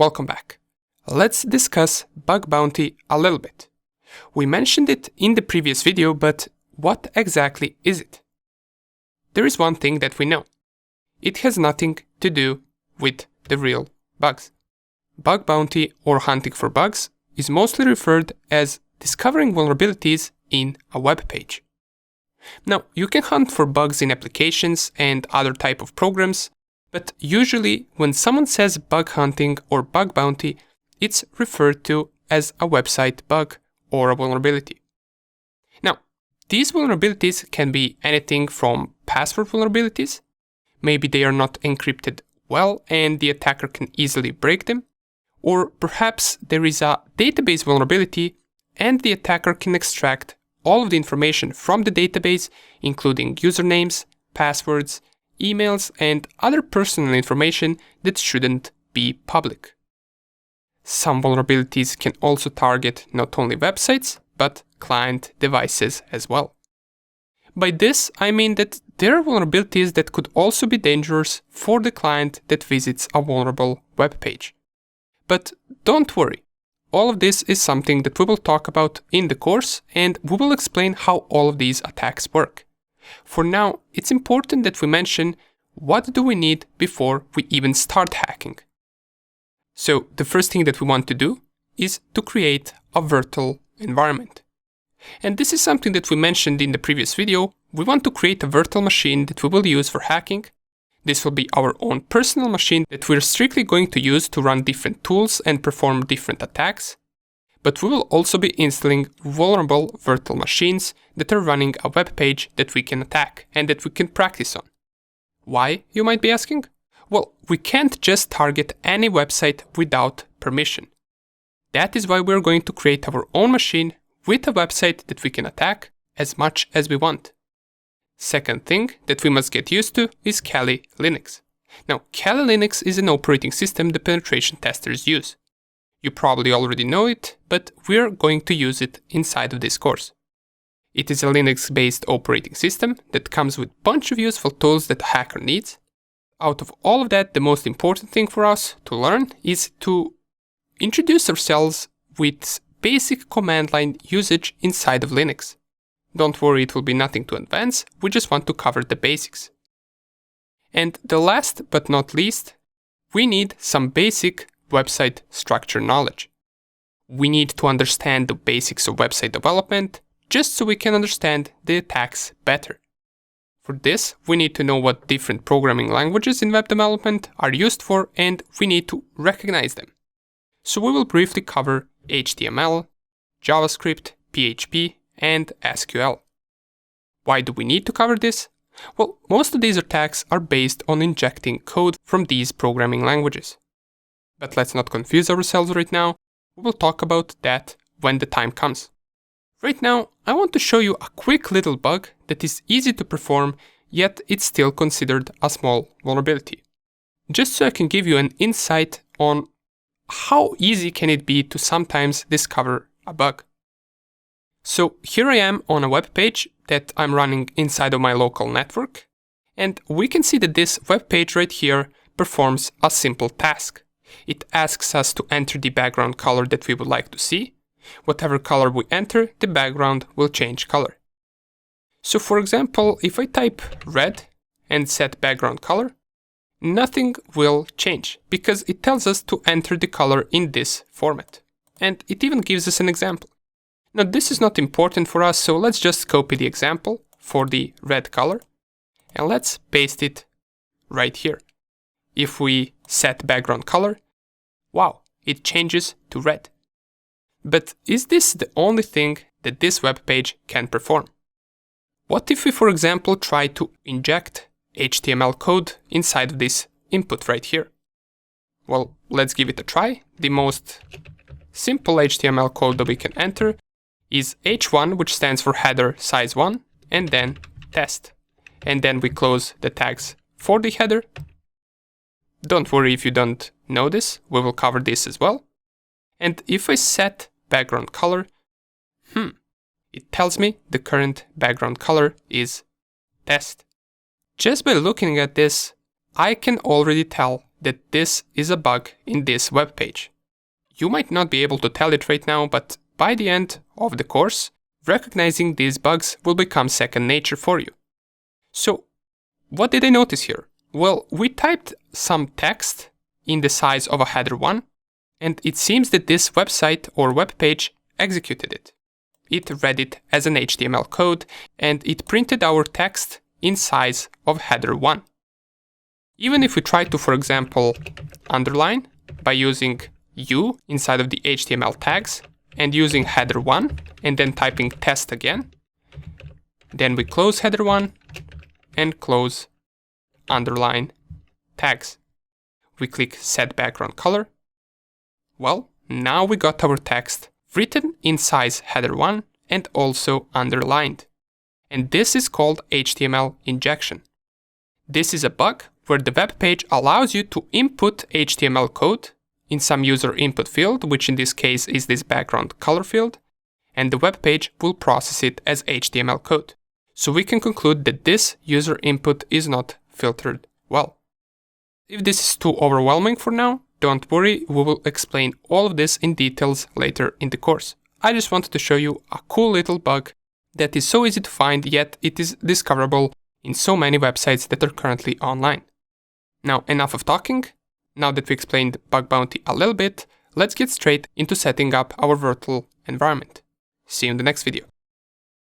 welcome back. Let's discuss bug bounty a little bit. We mentioned it in the previous video, but what exactly is it? There is one thing that we know. It has nothing to do with the real bugs. Bug bounty or hunting for bugs is mostly referred as discovering vulnerabilities in a web page. Now, you can hunt for bugs in applications and other type of programs, but usually when someone says bug hunting or bug bounty, it's referred to as a website bug or a vulnerability. Now, these vulnerabilities can be anything from password vulnerabilities. Maybe they are not encrypted well and the attacker can easily break them. Or perhaps there is a database vulnerability and the attacker can extract all of the information from the database, including usernames, passwords, emails, and other personal information that shouldn't be public. Some vulnerabilities can also target not only websites, but client devices as well. By this, I mean that there are vulnerabilities that could also be dangerous for the client that visits a vulnerable web page. But don't worry, all of this is something that we will talk about in the course, and we will explain how all of these attacks work. For now, it's important that we mention what do we need before we even start hacking. So the first thing that we want to do is to create a virtual environment. And this is something that we mentioned in the previous video. We want to create a virtual machine that we will use for hacking. This will be our own personal machine that we're strictly going to use to run different tools and perform different attacks. But we will also be installing vulnerable virtual machines that are running a web page that we can attack and that we can practice on. Why, you might be asking? Well, we can't just target any website without permission. That is why we're going to create our own machine with a website that we can attack as much as we want. Second thing that we must get used to is Kali Linux. Now, Kali Linux is an operating system the penetration testers use. You probably already know it, but we're going to use it inside of this course. It is a Linux-based operating system that comes with a bunch of useful tools that a hacker needs. Out of all of that, the most important thing for us to learn is to introduce ourselves with basic command line usage inside of Linux. Don't worry, it will be nothing too advanced, we just want to cover the basics. And the last but not least, we need some basic website structure knowledge. We need to understand the basics of website development, just so we can understand the attacks better. For this, we need to know what different programming languages in web development are used for, and we need to recognize them. So we will briefly cover HTML, JavaScript, PHP, and SQL. Why do we need to cover this? Well, most of these attacks are based on injecting code from these programming languages. But let's not confuse ourselves right now. We will talk about that when the time comes. Right now, I want to show you a quick little bug that is easy to perform, yet it's still considered a small vulnerability. Just so I can give you an insight on how easy can it be to sometimes discover a bug. So here I am on a web page that I'm running inside of my local network, and we can see that this web page right here performs a simple task. It asks us to enter the background color that we would like to see. Whatever color we enter, the background will change color. So for example, if I type red and set background color, nothing will change because it tells us to enter the color in this format. And it even gives us an example. Now this is not important for us, so let's just copy the example for the red color and let's paste it right here. If we set background color, wow, it changes to red. But is this the only thing that this web page can perform? What if we, for example, try to inject HTML code inside of this input right here? Well, let's give it a try. The most simple HTML code that we can enter is h1, which stands for header size 1, and then test. And then we close the tags for the header. Don't worry if you don't know this, we will cover this as well. And if I set background color, it tells me the current background color is test. Just by looking at this, I can already tell that this is a bug in this web page. You might not be able to tell it right now, but by the end of the course, recognizing these bugs will become second nature for you. So, what did I notice here? Well, we typed some text in the size of a header 1, and it seems that this website or web page executed it. It read it as an HTML code, and it printed our text in size of header 1. Even if we try to, for example, underline by using U inside of the HTML tags and using header 1 and then typing test again, then we close header 1 and close underline tags. We click set background color. Well, now we got our text written in size header 1 and also underlined. And this is called HTML injection. This is a bug where the web page allows you to input HTML code in some user input field, which in this case is this background color field, and the web page will process it as HTML code. So we can conclude that this user input is not filtered well. If this is too overwhelming for now, don't worry, we will explain all of this in details later in the course. I just wanted to show you a cool little bug that is so easy to find, yet it is discoverable in so many websites that are currently online. Now, enough of talking. Now that we explained Bug Bounty a little bit, let's get straight into setting up our virtual environment. See you in the next video.